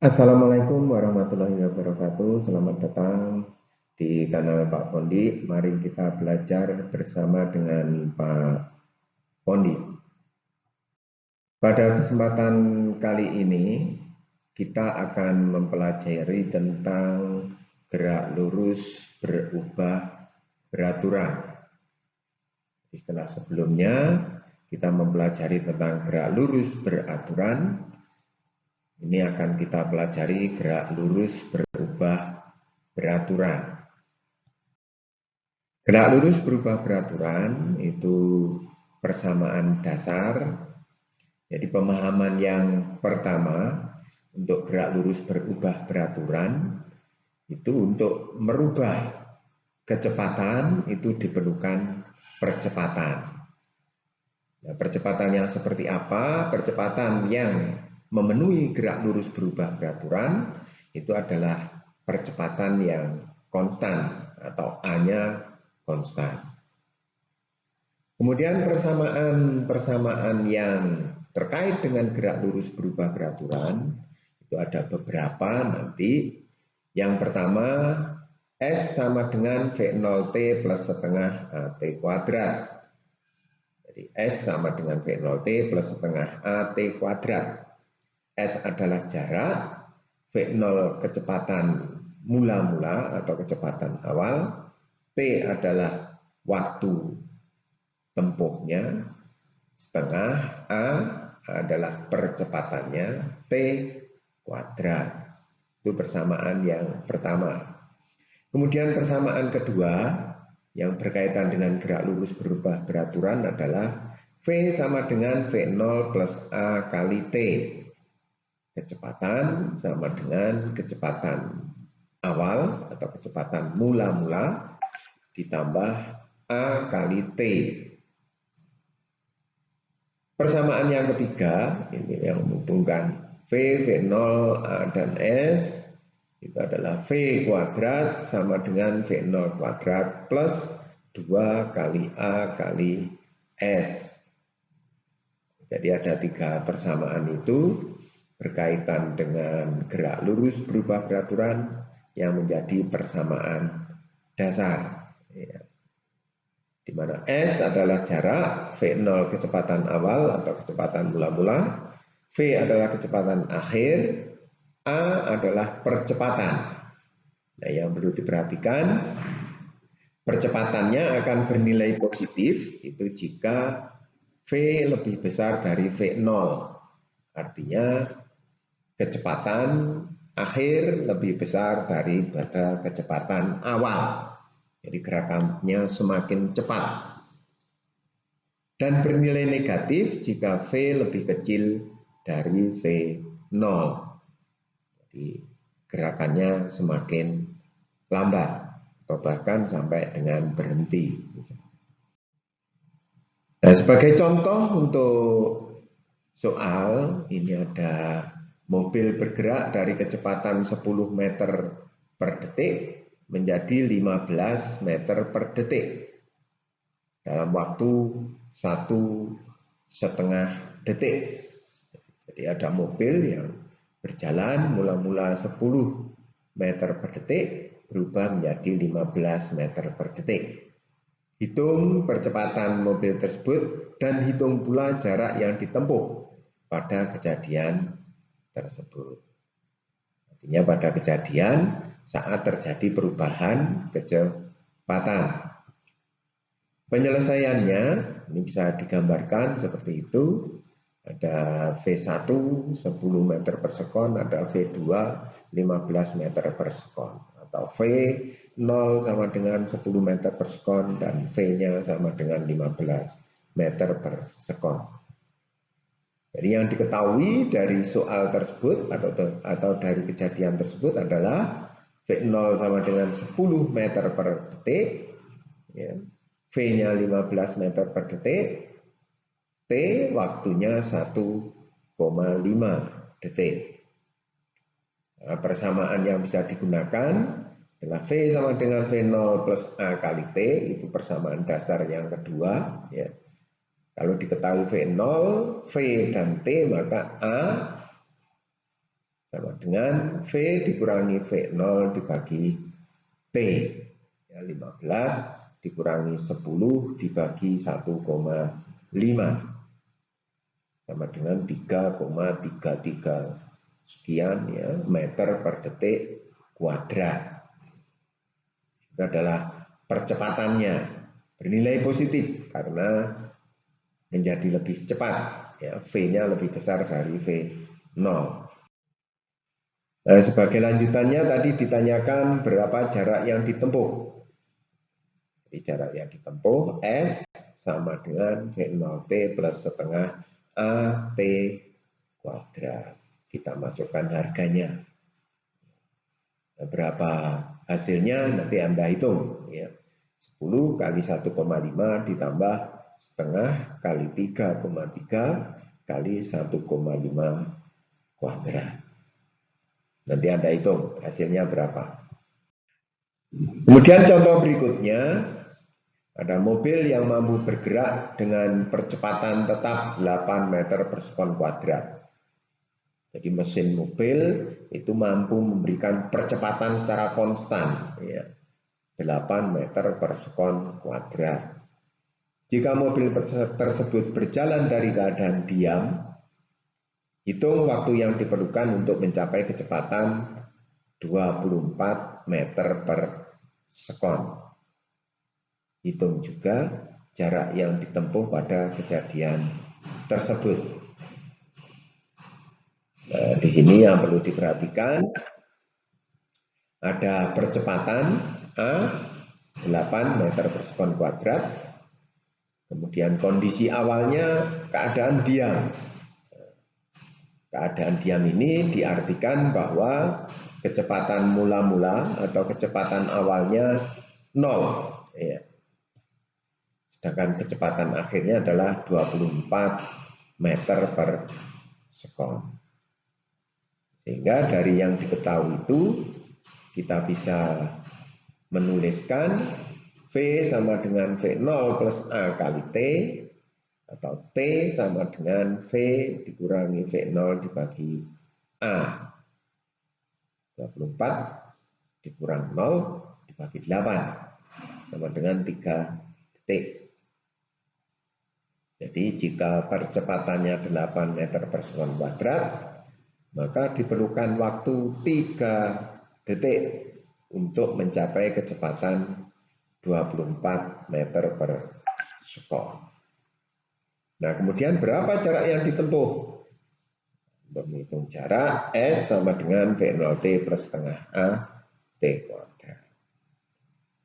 Assalamualaikum warahmatullahi wabarakatuh. Selamat datang di kanal Pak Pondi. Mari kita belajar bersama dengan Pak Pondi. Pada kesempatan kali ini, kita akan mempelajari tentang gerak lurus berubah beraturan. Setelah sebelumnya, kita mempelajari tentang gerak lurus beraturan. Ini akan kita pelajari gerak lurus berubah beraturan. Gerak lurus berubah beraturan itu persamaan dasar. Jadi pemahaman yang pertama untuk gerak lurus berubah beraturan itu untuk merubah kecepatan itu diperlukan percepatan. Nah, percepatan yang seperti apa? Percepatan yang memenuhi gerak lurus berubah beraturan itu adalah percepatan yang konstan atau A-nya konstan. Kemudian persamaan yang terkait dengan gerak lurus berubah beraturan itu ada beberapa nanti. Yang pertama, S sama dengan V0T plus setengah AT kuadrat. Jadi S sama dengan V0T plus setengah AT kuadrat. S adalah jarak, V0 kecepatan mula-mula atau kecepatan awal, T adalah waktu tempuhnya, setengah A adalah percepatannya, T kuadrat. Itu persamaan yang pertama. Kemudian persamaan kedua yang berkaitan dengan gerak lurus berubah beraturan adalah V sama dengan V0 plus A kali T. Kecepatan sama dengan kecepatan awal atau kecepatan mula-mula ditambah A kali T. Persamaan yang ketiga, ini yang menghubungkan V0, A, dan S, itu adalah V kuadrat sama dengan V0 kuadrat plus 2 kali A kali S. Jadi ada tiga persamaan itu berkaitan dengan gerak lurus berubah beraturan yang menjadi persamaan dasar. Ya. Di mana S adalah jarak, V0 kecepatan awal atau kecepatan mula-mula, V adalah kecepatan akhir, A adalah percepatan. Nah, yang perlu diperhatikan, percepatannya akan bernilai positif itu jika V lebih besar dari V0. Artinya kecepatan akhir lebih besar daripada kecepatan awal. Jadi gerakannya semakin cepat. Dan bernilai negatif jika V lebih kecil dari V0. Jadi gerakannya semakin lambat atau bahkan sampai dengan berhenti. Nah, sebagai contoh untuk soal, ini ada mobil bergerak dari kecepatan 10 meter per detik menjadi 15 meter per detik dalam waktu 1,5 detik. Jadi ada mobil yang berjalan mula-mula 10 meter per detik berubah menjadi 15 meter per detik. Hitung percepatan mobil tersebut dan hitung pula jarak yang ditempuh pada kejadian tersebut. Artinya pada kejadian saat terjadi perubahan kecepatan. Penyelesaiannya ini bisa digambarkan seperti itu. Ada V1 10 meter per sekon, ada V2 15 meter per sekon. Atau V0 sama dengan 10 meter per sekon dan V-nya sama dengan 15 meter per sekon. Jadi yang diketahui dari soal tersebut atau dari kejadian tersebut adalah V0 sama dengan 10 meter per detik, ya. V-nya 15 meter per detik, T waktunya 1,5 detik. Nah, persamaan yang bisa digunakan adalah V sama dengan V0 plus A kali T, itu persamaan dasar yang kedua. Ya. Kalau diketahui V0, V dan T, maka A sama dengan V dikurangi V0 dibagi T. Ya, 15 dikurangi 10 dibagi 1,5 sama dengan 3,33 sekian ya meter per detik kuadrat. Itu adalah percepatannya bernilai positif karena menjadi lebih cepat ya, V-nya lebih besar dari V0. Nah, sebagai lanjutannya tadi ditanyakan berapa jarak yang ditempuh. Jadi jarak yang ditempuh S sama dengan V0T plus setengah AT kuadrat. Kita masukkan harganya. Nah, berapa hasilnya nanti Anda hitung. Ya. 10 kali 1,5 ditambah setengah kali 3,3 kali 1,5 kuadrat. Nanti Anda hitung hasilnya berapa. Kemudian contoh berikutnya, ada mobil yang mampu bergerak dengan percepatan tetap 8 meter per sekon kuadrat. Jadi mesin mobil itu mampu memberikan percepatan secara konstan, ya, 8 meter per sekon kuadrat. Jika mobil tersebut berjalan dari keadaan diam, hitung waktu yang diperlukan untuk mencapai kecepatan 24 meter per sekon. Hitung juga jarak yang ditempuh pada kejadian tersebut. Nah, di sini yang perlu diperhatikan ada percepatan A 8 meter per sekon kuadrat. Kemudian kondisi awalnya keadaan diam. Keadaan diam ini diartikan bahwa kecepatan mula-mula atau kecepatan awalnya 0. Ya. Sedangkan kecepatan akhirnya adalah 24 meter per sekon. Sehingga dari yang diketahui itu kita bisa menuliskan V sama dengan V0 plus A kali T, atau T sama dengan V dikurangi V0 dibagi A. 24 dikurang 0 dibagi 8 sama dengan 3 detik. Jadi jika percepatannya 8 meter per sekon kuadrat, maka diperlukan waktu 3 detik untuk mencapai kecepatan 24 meter per sekon. Nah, kemudian berapa jarak yang ditempuh? Untuk menghitung jarak, S sama dengan V0T plus setengah A T kuadrat.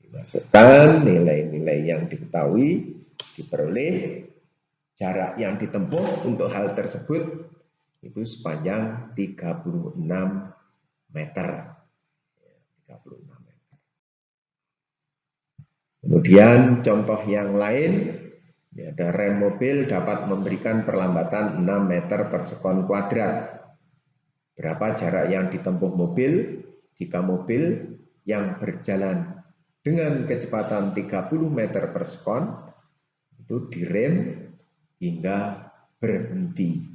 Dimasukkan nilai-nilai yang diketahui, diperoleh jarak yang ditempuh untuk hal tersebut itu sepanjang 36 meter. 36 meter. Kemudian contoh yang lain, ada rem mobil dapat memberikan perlambatan 6 meter per sekon kuadrat. Berapa jarak yang ditempuh mobil jika mobil yang berjalan dengan kecepatan 30 meter per sekon itu direm hingga berhenti.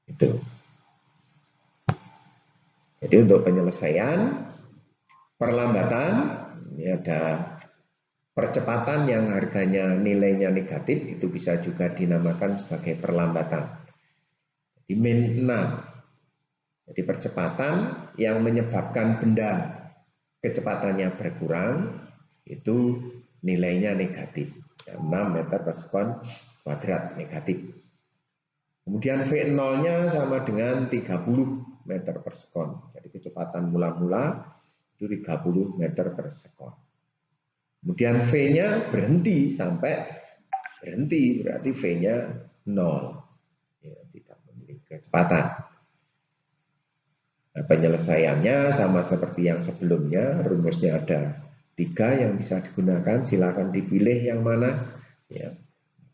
Itu. Jadi untuk penyelesaian perlambatan ini ada percepatan yang harganya nilainya negatif itu bisa juga dinamakan sebagai perlambatan. Jadi min 6. Jadi percepatan yang menyebabkan benda kecepatannya berkurang itu nilainya negatif. 6 meter per sekon kuadrat negatif. Kemudian V0-nya sama dengan 30 meter per sekon. Jadi kecepatan mula-mula itu 30 meter per sekon. Kemudian V-nya berhenti sampai berhenti, berarti V-nya 0. Ya, tidak memiliki kecepatan. Nah, penyelesaiannya sama seperti yang sebelumnya, rumusnya ada 3 yang bisa digunakan, silakan dipilih yang mana. Ya.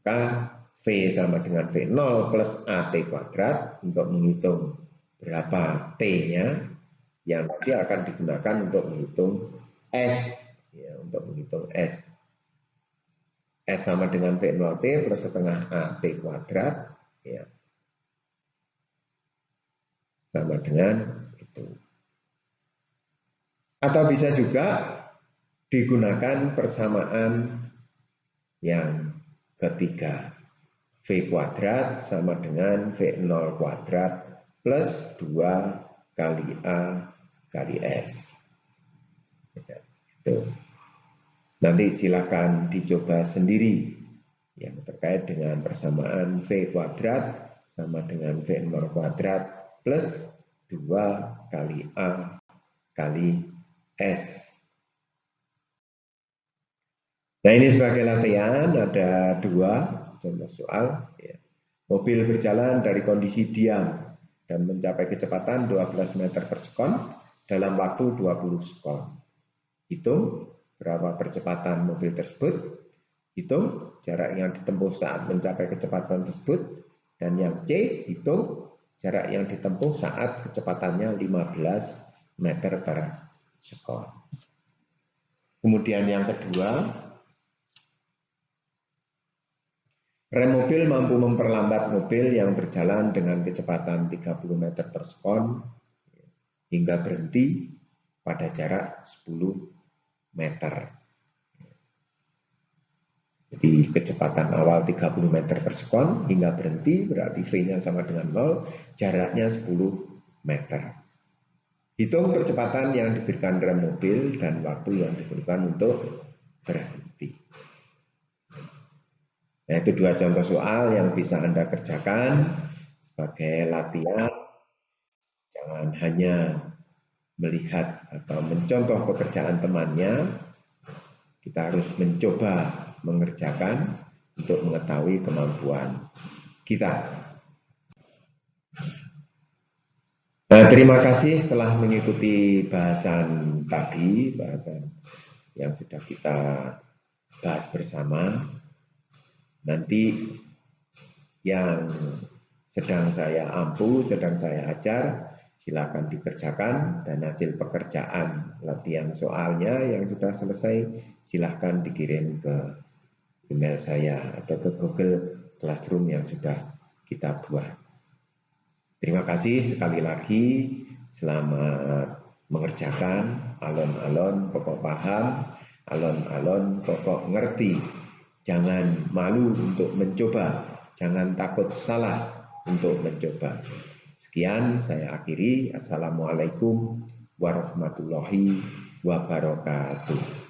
Maka V sama dengan V0 plus AT kuadrat untuk menghitung berapa T-nya yang nanti akan digunakan untuk menghitung S. Ya, untuk menghitung S. S sama dengan V0T plus setengah AT kuadrat. Ya. sama dengan itu. Atau bisa juga digunakan persamaan yang ketiga. V kuadrat sama dengan V0 kuadrat plus 2 kali A kali S. Itu. Nanti silakan dicoba sendiri yang terkait dengan persamaan V kuadrat sama dengan V0 kuadrat plus 2 kali A kali S. Nah, ini sebagai latihan ada 2 contoh soal. Ya. Mobil berjalan dari kondisi diam dan mencapai kecepatan 12 meter per sekon dalam waktu 20 sekon. Hitung berapa percepatan mobil tersebut, hitung jarak yang ditempuh saat mencapai kecepatan tersebut, dan yang C, hitung jarak yang ditempuh saat kecepatannya 15 meter per sekon. Kemudian yang kedua, rem mobil mampu memperlambat mobil yang berjalan dengan kecepatan 30 meter per sekon hingga berhenti pada jarak 10 meter. Jadi kecepatan awal 30 meter per sekon hingga berhenti berarti V-nya sama dengan 0, jaraknya 10 meter. Hitung percepatan yang diberikan rem mobil dan waktu yang diperlukan untuk berhenti. Nah, itu 2 contoh soal yang bisa Anda kerjakan sebagai latihan. Jangan hanya melihat atau mencontoh pekerjaan temannya, kita harus mencoba mengerjakan untuk mengetahui kemampuan kita. Nah, terima kasih telah mengikuti bahasan tadi, bahasan yang sudah kita bahas bersama. Nanti yang sedang saya ampu, sedang saya ajar, silakan dikerjakan, dan hasil pekerjaan latihan soalnya yang sudah selesai silakan dikirim ke email saya atau ke Google Classroom yang sudah kita buat. Terima kasih sekali lagi, selamat mengerjakan, alon-alon pokok paham, alon-alon pokok ngerti. Jangan malu untuk mencoba, jangan takut salah untuk mencoba. Sekian saya akhiri. Assalamualaikum warahmatullahi wabarakatuh.